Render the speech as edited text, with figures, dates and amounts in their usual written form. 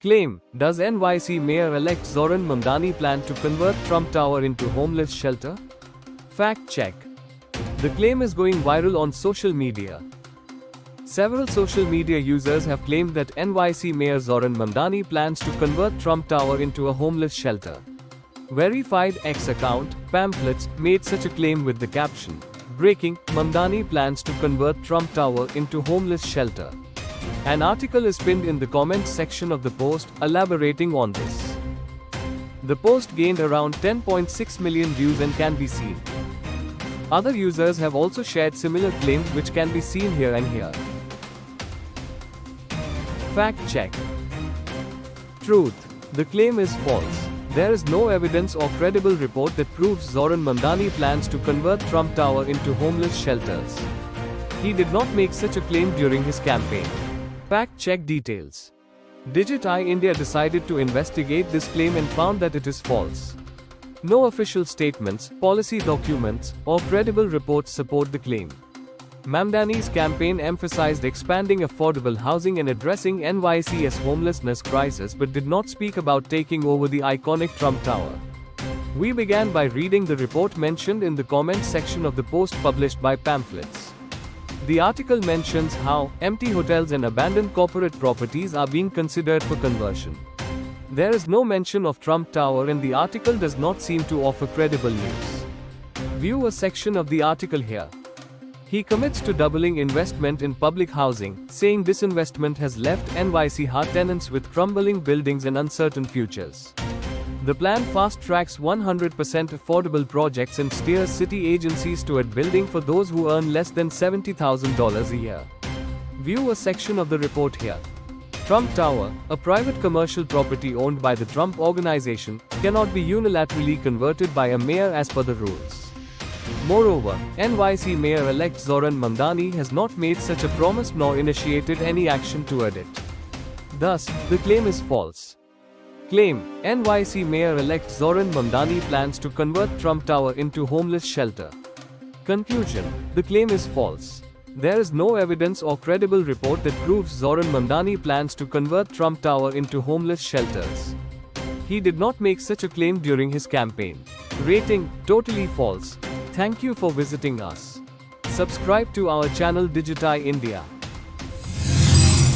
Claim: Does NYC Mayor-elect Zoran Mamdani plan to convert Trump Tower into homeless shelter? Fact check. The claim is going viral on social media. Several social media users have claimed that NYC Mayor Zoran Mamdani plans to convert Trump Tower into a homeless shelter. Verified X account, Pamphlets, made such a claim with the caption, "Breaking: Mamdani plans to convert Trump Tower into homeless shelter." An article is pinned in the comments section of the post, elaborating on this. The post gained around 10.6 million views and can be seen. Other users have also shared similar claims, which can be seen here and here. Fact check. Truth: the claim is false. There is no evidence or credible report that proves Zoran Mamdani plans to convert Trump Tower into homeless shelters. He did not make such a claim during his campaign. Fact check details. Digit-i India decided to investigate this claim and found that it is false. No official statements, policy documents, or credible reports support the claim. Mamdani's campaign emphasized expanding affordable housing and addressing NYC's homelessness crisis, but did not speak about taking over the iconic Trump Tower. We began by reading the report mentioned in the comments section of the post published by Pamphlets. The article mentions how empty hotels and abandoned corporate properties are being considered for conversion. There is no mention of Trump Tower, and the article does not seem to offer credible news. View a section of the article here. He commits to doubling investment in public housing, saying disinvestment has left NYC hard tenants with crumbling buildings and uncertain futures. The plan fast-tracks 100% affordable projects and steers city agencies toward building for those who earn less than $70,000 a year. View a section of the report here. Trump Tower, a private commercial property owned by the Trump Organization, cannot be unilaterally converted by a mayor as per the rules. Moreover, NYC Mayor-elect Zoran Mamdani has not made such a promise nor initiated any action toward it. Thus, the claim is false. Claim: NYC Mayor-elect Zoran Mamdani plans to convert Trump Tower into homeless shelter. Conclusion: the claim is false. There is no evidence or credible report that proves Zoran Mamdani plans to convert Trump Tower into homeless shelters. He did not make such a claim during his campaign. Rating: totally false. Thank you for visiting us. Subscribe to our channel Digit-i India.